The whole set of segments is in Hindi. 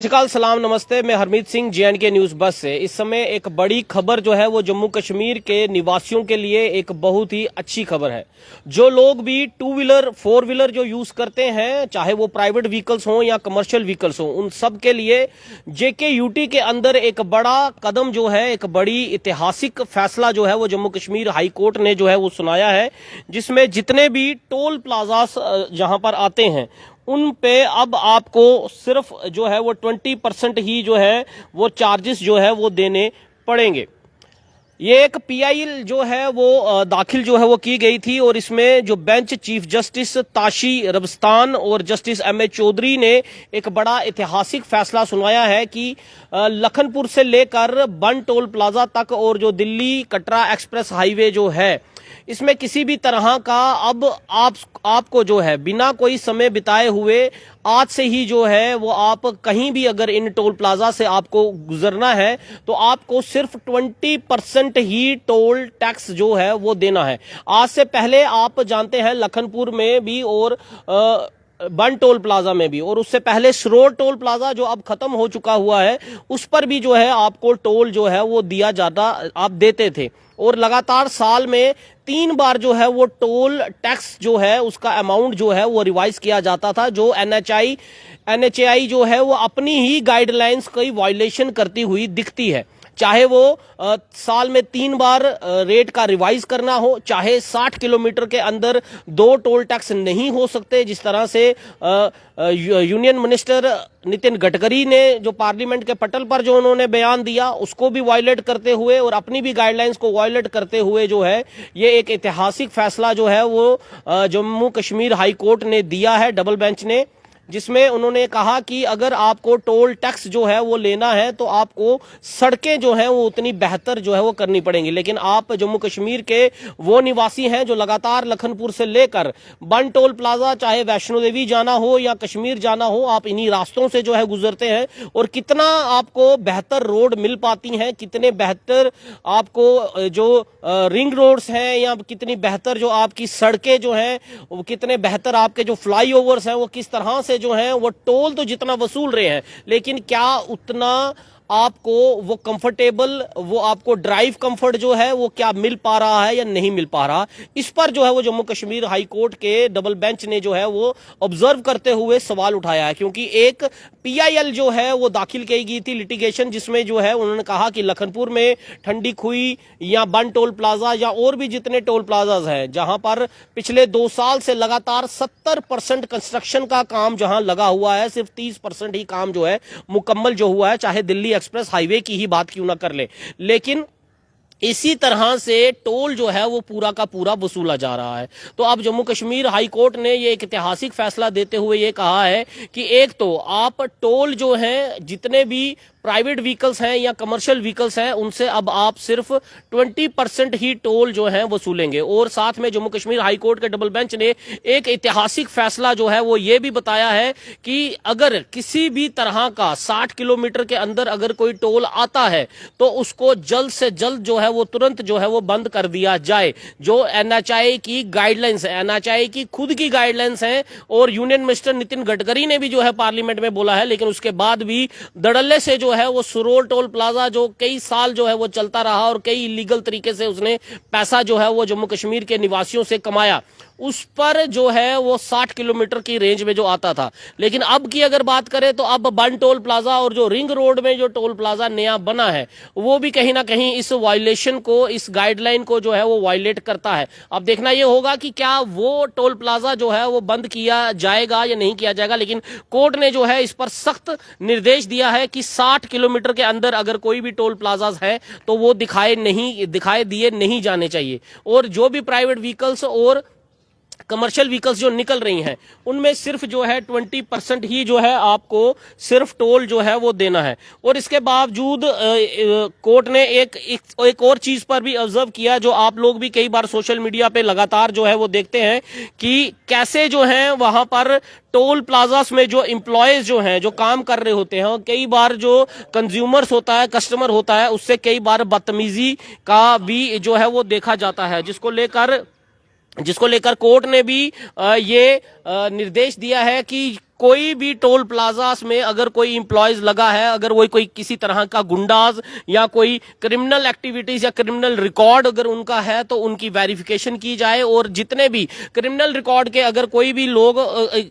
नमस्कार, सलाम, नमस्ते। मैं हरमीत सिंह, JNK न्यूज बस से। इस समय एक बड़ी खबर जो है वो जम्मू कश्मीर के निवासियों के लिए एक बहुत ही अच्छी खबर है। जो लोग भी टू व्हीलर, फोर व्हीलर जो यूज करते हैं, चाहे वो प्राइवेट व्हीकल्स हों या कमर्शियल व्हीकल्स हों, उन सब के लिए JKUT के अंदर एक बड़ा कदम जो है, एक बड़ी ऐतिहासिक फैसला जो है वो जम्मू कश्मीर हाई कोर्ट ने जो है वो सुनाया है, जिसमें जितने भी टोल प्लाजास जहां पर आते हैं उन पे अब आपको सिर्फ जो है वो 20% ही जो है वो चार्जेस जो है वो देने पड़ेंगे। ये एक PIL जो है वो दाखिल जो है वो की गई थी और इसमें जो बेंच चीफ जस्टिस ताशी रबस्तान और जस्टिस MA चौधरी ने एक बड़ा ऐतिहासिक फैसला सुनाया है कि लखनपुर से लेकर बन टोल प्लाजा तक और जो दिल्ली कटरा एक्सप्रेस हाईवे जो है, इसमें किसी भी तरह का अब आपको जो है बिना कोई समय बिताए हुए आज से ही जो है वो आप कहीं भी अगर इन टोल प्लाजा से आपको गुजरना है तो आपको सिर्फ 20% ही टोल टैक्स जो है वो देना है। आज से पहले आप जानते हैं लखनपुर में भी और बन टोल प्लाजा में भी, और उससे पहले सरोड टोल प्लाजा जो अब खत्म हो चुका हुआ है, उस पर भी जो है आपको टोल जो है वो दिया जाता, आप देते थे। और लगातार साल में 3 बार जो है वो टोल टैक्स जो है उसका अमाउंट जो है वो रिवाइज किया जाता था, जो NHAI जो है वो अपनी ही गाइडलाइंस की वायलेशन करती हुई दिखती है। चाहे वो साल में 3 बार रेट का रिवाइज करना हो, चाहे 60 किलोमीटर के अंदर 2 टोल टैक्स नहीं हो सकते, जिस तरह से यूनियन मिनिस्टर नितिन गडकरी ने जो पार्लियामेंट के पटल पर जो उन्होंने बयान दिया उसको भी वायलेट करते हुए और अपनी भी गाइडलाइंस को वायलेट करते हुए जो है ये एक ऐतिहासिक फैसला जो है वो जम्मू कश्मीर हाई कोर्ट ने दिया है, डबल बेंच ने, जिसमें उन्होंने कहा कि अगर आपको टोल टैक्स जो है वो लेना है तो आपको सड़कें जो है वो उतनी बेहतर जो है वो करनी पड़ेंगी। लेकिन आप जम्मू कश्मीर के वो निवासी हैं जो लगातार लखनपुर से लेकर बन टोल प्लाजा, चाहे वैष्णो देवी जाना हो या कश्मीर जाना हो, आप इन्हीं रास्तों से जो है गुजरते हैं और कितना आपको बेहतर रोड मिल पाती हैं, कितने बेहतर आपको जो रिंग रोड्स हैं या कितनी बेहतर जो आपकी सड़कें जो हैं, कितने बेहतर आपके जो फ्लाईओवर्स हैं, वो किस तरह से जो है वो टोल तो जितना वसूल रहे हैं, लेकिन क्या उतना आपको वो कंफर्टेबल, वो आपको ड्राइव कंफर्ट जो है वो क्या मिल पा रहा है या नहीं मिल पा रहा। इस पर जो है वो जम्मू कश्मीर हाई कोर्ट के डबल बेंच ने जो है वो ऑब्जर्व करते हुए सवाल उठाया है, क्योंकि एक PIL जो है वो दाखिल की गई थी लिटिगेशन, जिसमें जो है उन्होंने कहा कि लखनपुर में ठंडी खुई या बन टोल प्लाजा या और भी जितने टोल प्लाजाज हैं जहां पर पिछले 2 साल से लगातार 70% कंस्ट्रक्शन का काम जहां लगा हुआ है, सिर्फ 30% ही काम जो है मुकम्मल जो हुआ है, चाहे दिल्ली एक्सप्रेस हाईवे की ही बात क्यों ना कर ले। लेकिन इसी तरह से टोल जो है वो पूरा का पूरा वसूला जा रहा है। तो अब जम्मू कश्मीर हाई कोर्ट ने ये एक ऐतिहासिक फैसला देते हुए ये कहा है कि एक तो आप टोल जो है जितने भी प्राइवेट व्हीकल्स हैं या कमर्शियल व्हीकल्स हैं उनसे अब आप सिर्फ 20% ही टोल जो है वसूलेंगे। और साथ में जम्मू कश्मीर हाई कोर्ट के डबल बेंच ने एक ऐतिहासिक फैसला जो है वो ये भी बताया है कि अगर किसी भी तरह का 60 किलोमीटर के अंदर अगर कोई टोल आता है तो उसको जल्द से जल्द जो है वो तुरंत जो है वो बंद कर दिया जाए। जो NHAI की गाइडलाइंस है, NHAI की खुद की गाइडलाइंस है, और यूनियन मिनिस्टर नितिन गडकरी ने भी जो है पार्लियामेंट में बोला है, लेकिन उसके बाद भी धड़ल्ले से जो है वो सरोड टोल प्लाजा जो कई साल जो है वो चलता रहा और कई इलीगल तरीके से उसने पैसा जो है वो जम्मू कश्मीर के निवासियों से कमाया, उस पर जो है वो 60 किलोमीटर की रेंज में जो आता था। लेकिन अब की अगर बात करें तो अब बन टोल प्लाजा और जो रिंग रोड में जो टोल प्लाजा नया बना है वो भी कहीं ना कहीं इस वायलेशन को, इस गाइडलाइन को जो है वो वायलेट करता है। अब देखना ये होगा कि क्या वो टोल प्लाजा जो है वो बंद किया जाएगा या नहीं किया जाएगा। लेकिन कोर्ट ने जो है इस पर सख्त निर्देश दिया है कि 60 किलोमीटर के अंदर अगर कोई भी टोल प्लाजा है तो वो दिखाए दिए नहीं जाने चाहिए। और जो भी प्राइवेट व्हीकल्स और कमर्शियल व्हीकल्स जो निकल रही हैं उनमें सिर्फ जो है 20% ही जो है आपको सिर्फ टोल जो है वो देना है। और इसके बावजूद कोर्ट ने एक और चीज पर भी ऑब्जर्व किया, जो आप लोग भी कई बार सोशल मीडिया पे लगातार जो है वो देखते हैं कि कैसे जो है वहां पर टोल प्लाजास में जो एम्प्लॉयज जो हैं, जो काम कर रहे होते हैं, कई बार जो कंज्यूमर्स होता है, कस्टमर होता है, उससे कई बार बदतमीजी का भी जो है वो देखा जाता है, जिसको लेकर कोर्ट ने भी ये निर्देश दिया है कि कोई भी टोल प्लाजास में अगर कोई इंप्लॉयज लगा है, अगर वो कोई किसी तरह का गुंडाज या कोई क्रिमिनल एक्टिविटीज या क्रिमिनल रिकॉर्ड अगर उनका है तो उनकी वेरिफिकेशन की जाए, और जितने भी क्रिमिनल रिकॉर्ड के अगर कोई भी लोग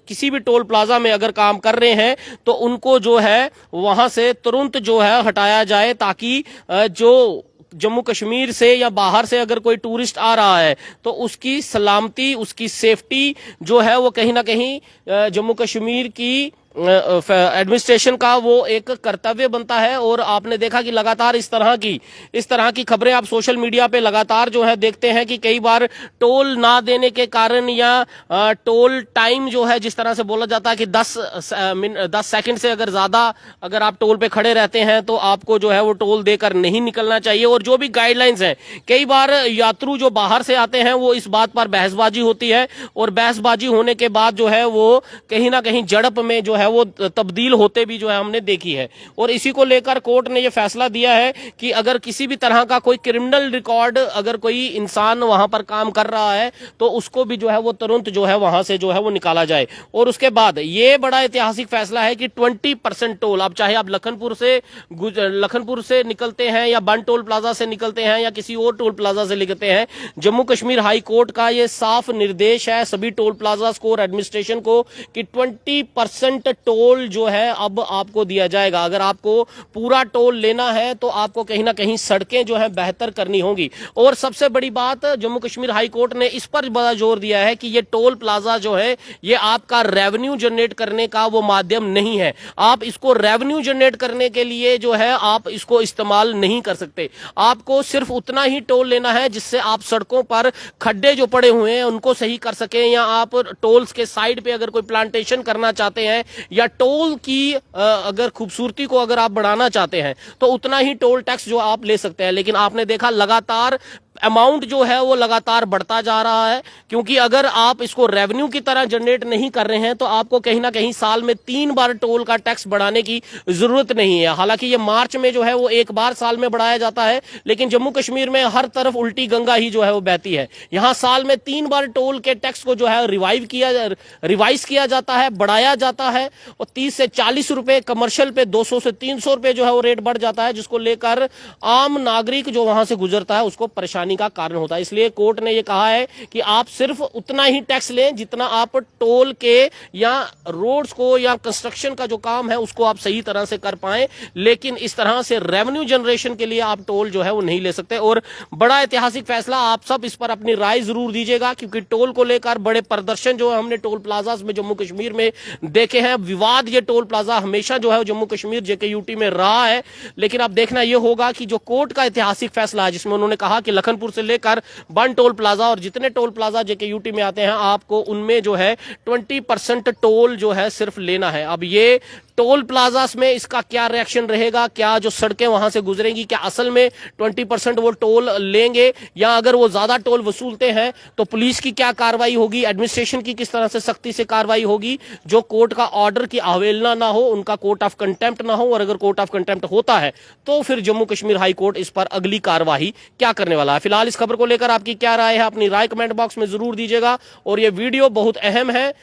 किसी भी टोल प्लाजा में अगर काम कर रहे हैं तो उनको जो है वहां से तुरंत जो है हटाया जाए, ताकि जो जम्मू कश्मीर से या बाहर से अगर कोई टूरिस्ट आ रहा है तो उसकी सलामती, उसकी सेफ्टी जो है वो कहीं ना कहीं जम्मू कश्मीर की एडमिनिस्ट्रेशन का वो एक कर्तव्य बनता है। और आपने देखा कि लगातार इस तरह की खबरें आप सोशल मीडिया पे लगातार जो है देखते हैं कि कई बार टोल ना देने के कारण या टोल टाइम जो है, जिस तरह से बोला जाता है कि 10 सेकंड से अगर ज्यादा अगर आप टोल पे खड़े रहते हैं तो आपको जो है वो टोल देकर नहीं निकलना चाहिए। और जो भी गाइडलाइंस हैं, कई बार यात्रु जो बाहर से आते हैं वो इस बात पर बहसबाजी होती है, और बहसबाजी होने के बाद जो है वो कहीं ना कहीं झड़प में जो है वो तब्दील होते भी जो है हमने देखी है। और इसी को लेकर कोर्ट ने ये फैसला दिया है कि अगर किसी भी तरह का कोई क्रिमिनल रिकॉर्ड अगर कोई इंसान वहां पर काम कर रहा है तो उसको भी जो है वो तुरंत जो है वहां से जो है वो निकाला जाए। और उसके बाद ये बड़ा ऐतिहासिक फैसला है कि 20% टोल, अब चाहे आप लखनपुर से निकलते हैं या बन टोल प्लाजा से निकलते हैं या किसी और टोल प्लाजा से निकलते हैं, जम्मू कश्मीर हाई कोर्ट का ये साफ निर्देश है सभी टोल प्लाजा को और एडमिनिस्ट्रेशन को कि 20% टोल जो है अब आपको दिया जाएगा। अगर आपको पूरा टोल लेना है तो आपको कहीं ना कहीं सड़कें जो है बेहतर करनी होंगी। और सबसे बड़ी बात, जम्मू कश्मीर हाई कोर्ट ने इस पर बड़ा जोर दिया है कि ये टोल प्लाजा जो है ये आपका रेवेन्यू जनरेट करने का वो माध्यम नहीं है। आप इसको रेवेन्यू जनरेट करने के लिए जो है आप इसको इस्तेमाल नहीं कर सकते। आपको सिर्फ उतना ही टोल लेना है जिससे आप सड़कों पर खड्डे जो पड़े हुए हैं उनको सही कर सकें, या आप टोल्स के साइड पे अगर कोई प्लांटेशन करना चाहते हैं या टोल की अगर खूबसूरती को अगर आप बढ़ाना चाहते हैं तो उतना ही टोल टैक्स जो आप ले सकते हैं। लेकिन आपने देखा लगातार अमाउंट जो है वो लगातार बढ़ता जा रहा है, क्योंकि अगर आप इसको रेवेन्यू की तरह जनरेट नहीं कर रहे हैं तो आपको कहीं ना कहीं साल में 3 बार टोल का टैक्स बढ़ाने की जरूरत नहीं है। हालांकि ये मार्च में जो है वो 1 बार साल में बढ़ाया जाता है, लेकिन जम्मू कश्मीर में हर तरफ उल्टी गंगा ही जो है वो बहती है। यहां साल में 3 बार टोल के टैक्स को जो है रिवाइज किया जाता है, बढ़ाया जाता है, और 30 से 40 रुपए कमर्शियल पे, 200 से 300 रुपए जो है वो रेट बढ़ जाता है, जिसको लेकर आम नागरिक जो वहां से गुजरता है उसको परेशानी का कारण होता है। इसलिए कोर्ट ने यह कहा है कि आप सिर्फ उतना ही टैक्स लें जितना आप टोल के या रोड्स को या कंस्ट्रक्शन का जो काम है उसको आप सही तरह से कर पाएं, लेकिन इस तरह से रेवेन्यू जनरेशन के लिए आप टोल जो है वो नहीं ले सकते। और बड़ा ऐतिहासिक फैसला, आप सब इस पर अपनी राय जरूर दीजिएगा, क्योंकि टोल को लेकर बड़े प्रदर्शन जो है हमने टोल प्लाजा में जम्मू कश्मीर में देखे हैं। विवाद ये टोल प्लाजा हमेशा जो है जम्मू कश्मीर जेकेयूटी में रहा है, लेकिन अब देखना यह होगा कि जो कोर्ट का ऐतिहासिक फैसला है जिसमें उन्होंने कहा कि लखनपुर से लेकर बन टोल प्लाजा और जितने टोल प्लाजा जेकेयूटी में आते हैं आपको उनमें जो है 20% टोल जो है सिर्फ लेना है। अब ये टोल प्लाजास में इसका क्या रिएक्शन रहेगा, क्या जो सड़कें वहां से गुजरेंगी क्या असल में 20% वो टोल लेंगे, या अगर वो ज्यादा टोल वसूलते हैं तो पुलिस की क्या कार्रवाई होगी, एडमिनिस्ट्रेशन की किस तरह से सख्ती से कार्रवाई होगी। जो कोर्ट का ऑर्डर की अवहेलना ना हो, उनका कोर्ट ऑफ कंटेम्प्ट ना हो, और अगर कोर्ट ऑफ कंटेम्प्ट होता है तो फिर जम्मू कश्मीर हाई कोर्ट इस पर अगली कार्रवाई क्या करने वाला है। फिलहाल इस खबर को लेकर आपकी क्या राय है, अपनी राय कमेंट बॉक्स में जरूर दीजिएगा। और ये वीडियो बहुत अहम है,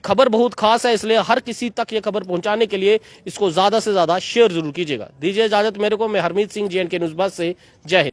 खबर बहुत खास है, इसलिए हर किसी तक ये खबर पहुंचाने के लिए इसको ज्यादा से ज्यादा शेयर जरूर कीजिएगा। दीजिए इजाजत मेरे को, मैं हरमीत सिंह, JNK न्यूज़ बस से। जय हिंद।